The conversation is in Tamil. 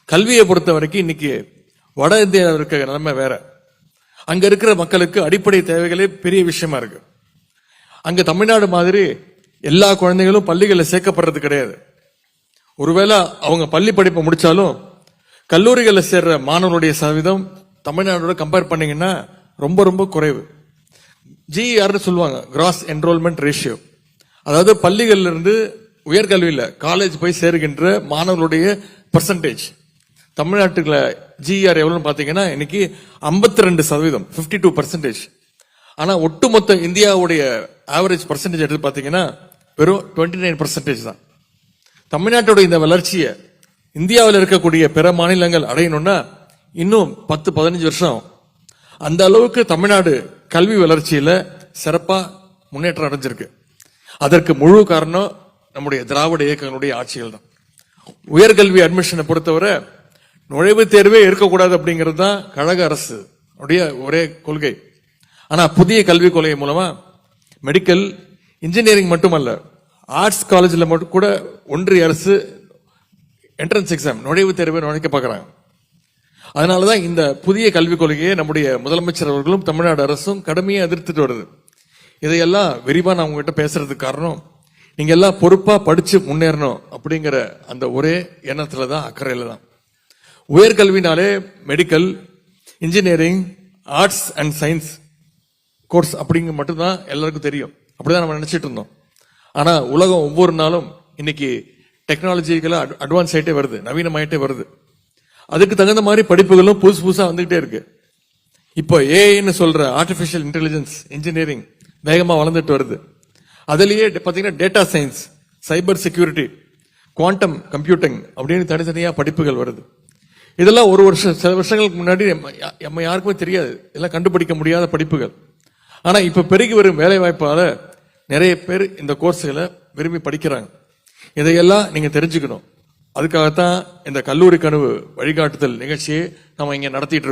கல்வியை பொறுத்த வரைக்கும் இன்னைக்கு வட இந்தியாவில் இருக்கிற நிலைமை வேற. அங்க இருக்கிற மக்களுக்கு அடிப்படை தேவைகளே பெரிய விஷயமா இருக்கு. அங்க தமிழ்நாடு மாதிரி எல்லா குழந்தைகளும் பள்ளிகளில் சேர்க்கப்படுறது கிடையாது. ஒருவேளை அவங்க பள்ளி படிப்பை முடிச்சாலும் கல்லூரிகளில் சேர்ற மாணவனுடைய சதவீதம் தமிழ்நாடோட கம்பேர் பண்ணீங்கன்னா ரொம்ப ரொம்ப குறைவு. GER சொல்லுவாங்க, கிராஸ் என்ரோல்மெண்ட் ரேஷியோ. அதாவது பள்ளிகள்ல இருந்து உயர்கல்வியில காலேஜ் போய் சேருகின்ற மாணவர்களுடைய பெர்சன்டேஜ் தமிழ்நாட்டுல GER எவ்வளவுன்னு பாத்தீங்கன்னா இன்னைக்கு 52%, 52%. ஆனா ஒட்டுமொத்த இந்தியாவுடைய ஆவரேஜ் பர்சன்டேஜ் எடுத்து பாத்தீங்கன்னா வெறும் 29% தான். தமிழ்நாட்டோட இந்த வளர்ச்சியை இந்தியாவில் இருக்கக்கூடிய பிற மாநிலங்கள் அடையணும்னா இன்னும் 10-15 வருஷம். அந்த அளவுக்கு தமிழ்நாடு கல்வி வளர்ச்சியில சிறப்பா முன்னேற்றம் அடைஞ்சிருக்கு. அதற்கு முழு காரணம் நம்முடைய திராவிட இயக்கங்களுடைய ஆட்சிகள் தான். உயர்கல்வி அட்மிஷனை பொறுத்தவரை நுழைவுத் தேர்வே இருக்கக்கூடாது அப்படிங்கிறது தான் கழக அரசு ஒரே கொள்கை. ஆனா புதிய கல்விக் கொள்கை மூலமா மெடிக்கல் இன்ஜினியரிங் மட்டுமல்ல, ஆர்ட்ஸ் காலேஜ்ல மட்டும் கூட ஒன்றிய அரசு என்ட்ரன்ஸ் எக்ஸாம் நுழைவுத் தேர்வை நுழைக்க பார்க்கறாங்க. அதனாலதான் இந்த புதிய கல்விக் கொள்கையை நம்முடைய முதலமைச்சர் அவர்களும் தமிழ்நாடு அரசும் கடுமையை எதிர்த்துட்டு வருது. இதையெல்லாம் விரிவா நான் உங்ககிட்ட பேசுறதுக்கு காரணம், நீங்க எல்லாம் பொறுப்பா படிச்சு முன்னேறணும் அப்படிங்கிற அந்த ஒரே எண்ணத்துல தான், அக்கறையில தான். உயர்கல்வினாலே medical, engineering, arts and science course அப்படிங்க மட்டும்தான் எல்லாருக்கும் தெரியும். அப்படிதான் நம்ம நினைச்சிட்டு இருந்தோம். ஆனா உலகம் ஒவ்வொரு நாளும் இன்னைக்கு டெக்னாலஜிக்கலா அட்வான்ஸ் ஆயிட்டே வருது, நவீனமாயிட்டே வருது. அதுக்கு தகுந்த மாதிரி படிப்புகளும் புதுசா வந்துகிட்டே இருக்கு. இப்போ ஏஐன்னு சொல்ற ஆர்டிபிஷியல் இன்டெலிஜென்ஸ் இன்ஜினியரிங் வேகமா வளர்ந்துட்டு வருது. அதுலயே பாத்தீங்கன்னா data science, cyber security, quantum computing அப்படின்னு தனித்தனியா படிப்புகள் வருது. இதெல்லாம் சில வருஷங்களுக்கு முன்னாடி நம்ம யாருக்குமே தெரியாது, இதெல்லாம் கண்டுபிடிக்க முடியாத படிப்புகள். ஆனா இப்ப பெருகி வரும் வேலை வாய்ப்பால நிறைய பேர் இந்த கோர்ஸ்களை விரும்பி படிக்கிறாங்க. இதையெல்லாம் நீங்க தெரிஞ்சுக்கணும். அதுக்காகத்தான் இந்த கல்லூரி கனவு வழிகாட்டுதல் நிகழ்ச்சியை நம்ம இங்க நடத்திட்டு இருக்கோம்.